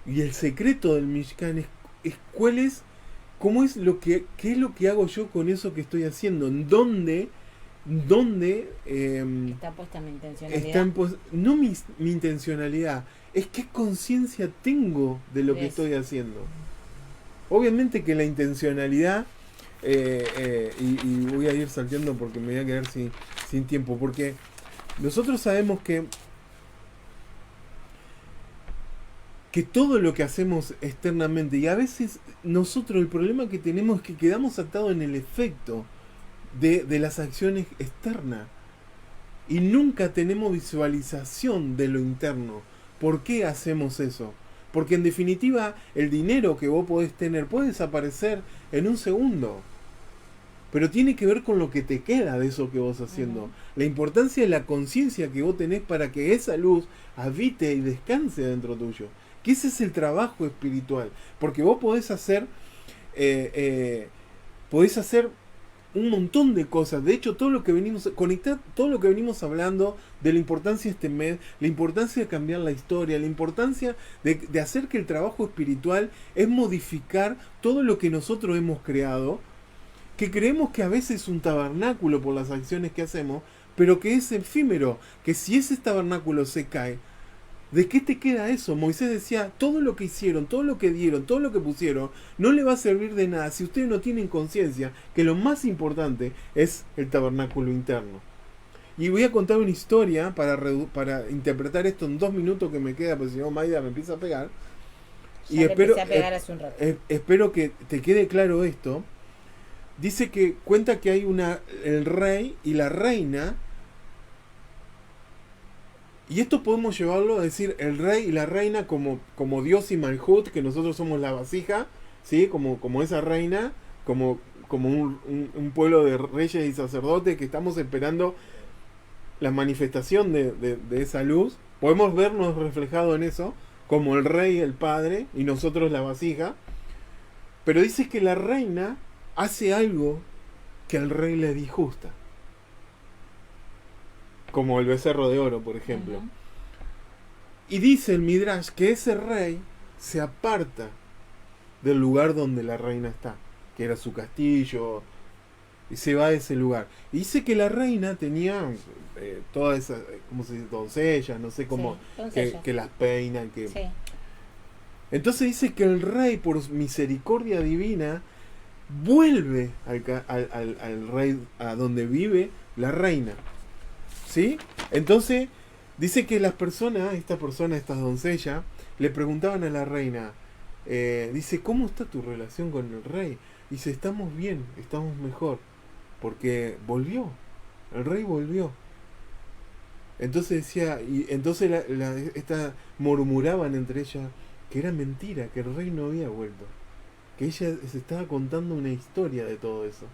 y el secreto del Mishkan es cuál es, cómo es qué es lo que hago yo con eso que estoy haciendo, en dónde está puesta mi intencionalidad. No mi intencionalidad, es qué conciencia tengo de lo que estoy haciendo. Obviamente que la intencionalidad, y voy a ir salteando porque me voy a quedar sin tiempo, porque nosotros sabemos que todo lo que hacemos externamente, y a veces nosotros el problema que tenemos es que quedamos atados en el efecto de las acciones externas y nunca tenemos visualización de lo interno. ¿Por qué hacemos eso? Porque en definitiva, el dinero que vos podés tener puede desaparecer en un segundo. Pero tiene que ver con lo que te queda de eso que vos haciendo. La importancia de la conciencia que vos tenés para que esa luz habite y descanse dentro tuyo. Que ese es el trabajo espiritual. Porque vos podés hacer un montón de cosas. De hecho, todo lo que venimos conectar, todo lo que venimos hablando de la importancia de este mes, la importancia de cambiar la historia, la importancia de hacer que el trabajo espiritual es modificar todo lo que nosotros hemos creado, que creemos que a veces es un tabernáculo por las acciones que hacemos, pero que es efímero, que si ese tabernáculo se cae, ¿de qué te queda eso? Moisés decía, todo lo que hicieron, todo lo que dieron, todo lo que pusieron, no le va a servir de nada si ustedes no tienen conciencia que lo más importante es el tabernáculo interno. Y voy a contar una historia para interpretar esto en 2 minutos que me queda, porque si no Maida me empieza a pegar. Ya y espero, a pegar hace un rato. Espero que te quede claro esto. Dice que cuenta que hay el rey y la reina. Y esto podemos llevarlo a decir el rey y la reina como Dios y Malhut, que nosotros somos la vasija, ¿sí? Como esa reina, como un pueblo de reyes y sacerdotes que estamos esperando la manifestación de esa luz. Podemos vernos reflejados en eso, como el rey, el padre, y nosotros la vasija. Pero dice que la reina hace algo que al rey le disgusta. Como el becerro de oro, por ejemplo. Y dice el Midrash que ese rey se aparta del lugar donde la reina está, que era su castillo, y se va a ese lugar. Y dice que la reina tenía todas esas, ¿cómo se dice? Doncellas, no sé cómo, que las peinan. Sí. Entonces dice que el rey, por misericordia divina, vuelve al rey a donde vive la reina. ¿Sí? Entonces dice que estas doncellas, le preguntaban a la reina, dice, ¿cómo está tu relación con el rey? Dice, estamos bien, estamos mejor, porque el rey volvió. Entonces decía, y entonces murmuraban entre ellas que era mentira, que el rey no había vuelto, que ella se estaba contando una historia de todo eso.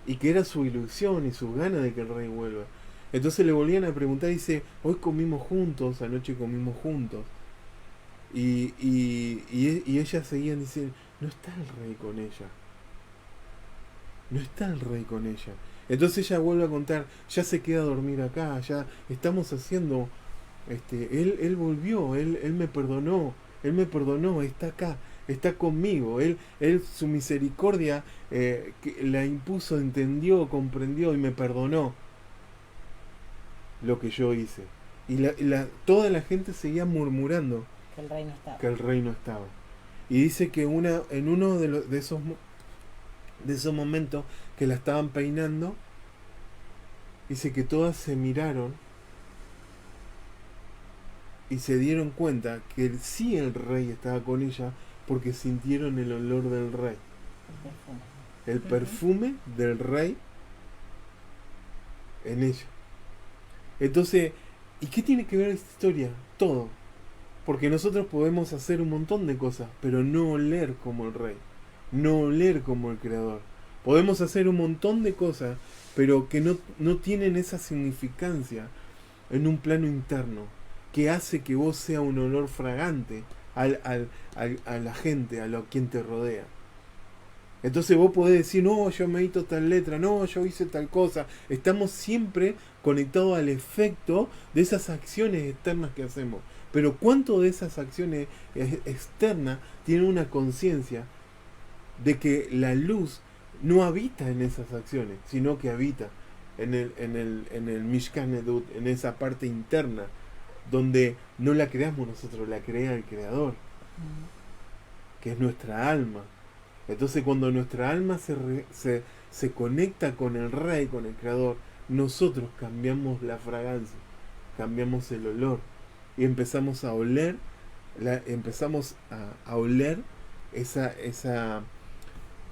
Y que era su ilusión y su gana de que el rey vuelva. Entonces le volvían a preguntar, dice, hoy comimos juntos, anoche comimos juntos. Y ellas seguían diciendo, no está el rey con ella. No está el rey con ella. Entonces ella vuelve a contar, ya se queda a dormir acá, ya estamos haciendo, él volvió, él me perdonó, está acá. Está conmigo, él su misericordia que la impuso, entendió, comprendió y me perdonó lo que yo hice. Y toda la gente seguía murmurando que el rey no estaba. Y dice que en uno de esos momentos que la estaban peinando, dice que todas se miraron y se dieron cuenta que sí el rey estaba con ella, porque sintieron el olor del rey. El perfume del rey en ella. Entonces, ¿y qué tiene que ver esta historia? Todo. Porque nosotros podemos hacer un montón de cosas, pero no oler como el rey. No oler como el creador. Podemos hacer un montón de cosas, pero que no tienen esa significancia en un plano interno, que hace que vos sea un olor fragante a la gente, a quien te rodea. Entonces vos podés decir, no, yo me hice tal letra, no, yo hice tal cosa. Estamos siempre conectados al efecto de esas acciones externas que hacemos. Pero ¿cuánto de esas acciones externas tienen una conciencia de que la luz no habita en esas acciones, sino que habita en el Mishkan Edut, en esa parte interna, donde no la creamos nosotros, la crea el Creador, que es nuestra alma. Entonces cuando nuestra alma se conecta con el Rey, con el Creador, nosotros cambiamos la fragancia, cambiamos el olor y empezamos a oler, a oler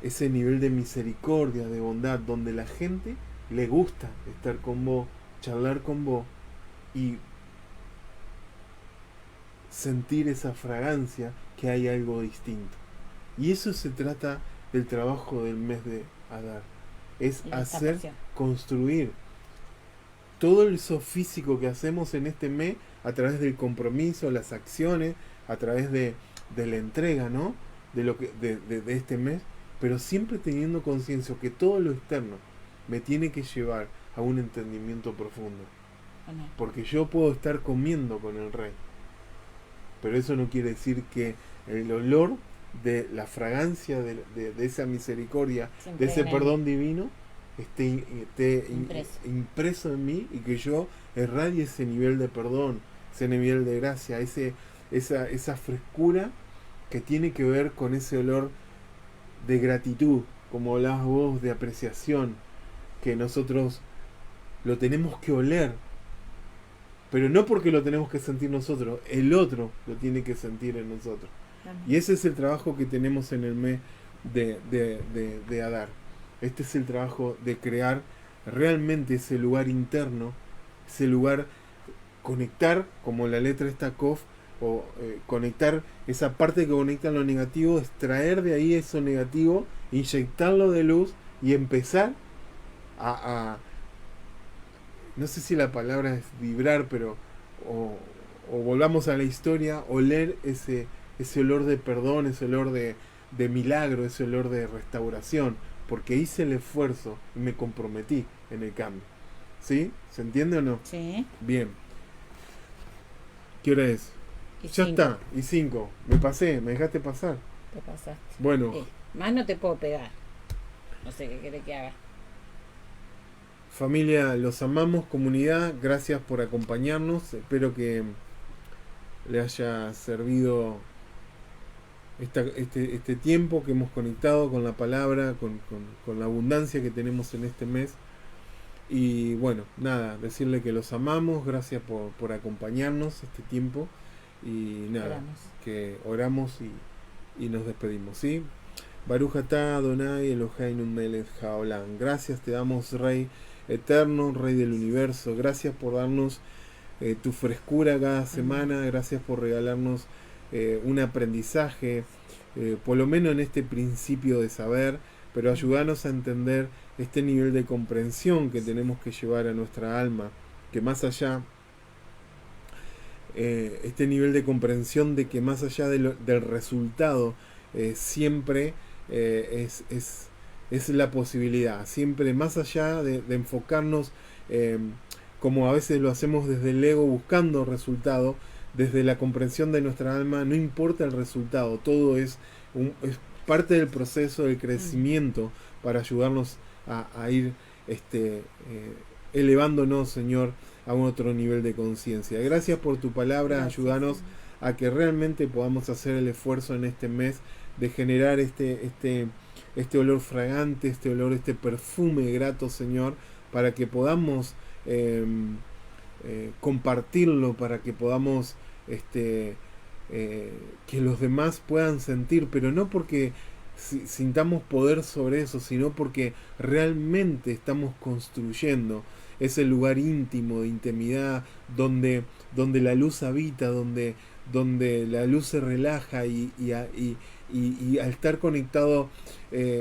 ese nivel de misericordia, de bondad, donde la gente le gusta estar con vos, charlar con vos y sentir esa fragancia, que hay algo distinto. Y eso se trata del trabajo del mes de Adar. Es hacer, construir todo eso físico que hacemos en este mes a través del compromiso, las acciones, a través de la entrega, ¿no? De este mes, pero siempre teniendo conciencia que todo lo externo me tiene que llevar a un entendimiento profundo. Porque yo puedo estar comiendo con el Rey, pero eso no quiere decir que el olor de la fragancia de esa misericordia, de ese perdón divino, esté impreso en mí, y que yo irradie ese nivel de perdón, ese nivel de gracia, esa frescura que tiene que ver con ese olor de gratitud, como hablabas vos, de apreciación, que nosotros lo tenemos que oler, pero no porque lo tenemos que sentir nosotros, el otro lo tiene que sentir en nosotros. Y ese es el trabajo que tenemos en el mes de Adar. Este es el trabajo de crear realmente ese lugar interno, ese lugar, conectar, como la letra esta Kof, conectar esa parte que conecta lo negativo, extraer de ahí eso negativo, inyectarlo de luz y empezar no sé si la palabra es vibrar, pero o volvamos a la historia, oler ese olor de perdón, ese olor de milagro, ese olor de restauración, porque hice el esfuerzo y me comprometí en el cambio. ¿Sí? ¿Se entiende o no? Sí. Bien. ¿Qué hora es? Ya está, y 5. Me pasé, me dejaste pasar. Te pasaste. Bueno. Más no te puedo pegar. No sé qué querés que haga. Familia, los amamos, comunidad, gracias por acompañarnos. Espero que le haya servido este tiempo que hemos conectado con la palabra, con la abundancia que tenemos en este mes. Y bueno, nada, decirle que los amamos, gracias por acompañarnos este tiempo. Y nada, que oramos y nos despedimos, ¿sí? Baruch atah Adonai Eloheinu melech haolam. Gracias te damos, Rey eterno, Rey del universo. Gracias por darnos tu frescura cada semana. Gracias por regalarnos un aprendizaje, por lo menos en este principio de saber, pero ayudarnos a entender este nivel de comprensión que tenemos que llevar a nuestra alma, que más allá, este nivel de comprensión de que más allá del resultado, siempre es la posibilidad, siempre más allá de enfocarnos, como a veces lo hacemos desde el ego buscando resultado, desde la comprensión de nuestra alma, no importa el resultado, todo es parte del proceso del crecimiento para ayudarnos a ir elevándonos, Señor, a un otro nivel de conciencia. Gracias por tu palabra, ayúdanos a que realmente podamos hacer el esfuerzo en este mes de generar este olor fragante, este olor, este perfume grato, Señor, para que podamos compartirlo, para que podamos que los demás puedan sentir, pero no porque sintamos poder sobre eso, sino porque realmente estamos construyendo ese lugar íntimo de intimidad donde la luz habita, donde la luz se relaja y al estar conectado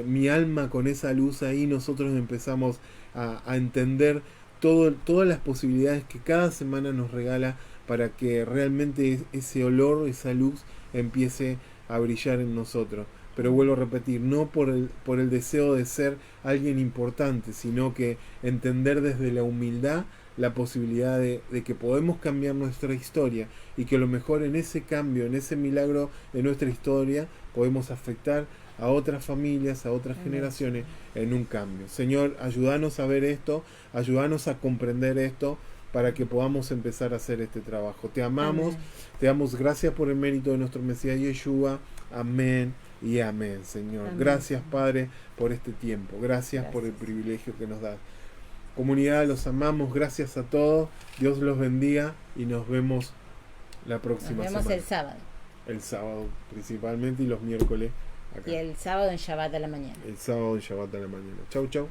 mi alma con esa luz, ahí nosotros empezamos a entender todas las posibilidades que cada semana nos regala para que realmente ese olor, esa luz empiece a brillar en nosotros. Pero vuelvo a repetir, no por el deseo de ser alguien importante, sino que entender desde la humildad la posibilidad de que podemos cambiar nuestra historia y que a lo mejor en ese cambio, en ese milagro de nuestra historia, podemos afectar a otras familias, a otras generaciones en un cambio. Señor, ayúdanos a ver esto, ayúdanos a comprender esto, para que podamos empezar a hacer este trabajo. Te amamos, te damos gracias por el mérito de nuestro Mesías Yeshua. Amén y amén, Señor. Amén. Gracias, Padre, por este tiempo. Gracias por el privilegio que nos das. Comunidad, los amamos. Gracias a todos. Dios los bendiga y nos vemos la próxima semana. Nos vemos el sábado. El sábado principalmente y los miércoles acá. Y el sábado en Shabbat a la mañana. El sábado en Shabbat a la mañana. Chau, chau.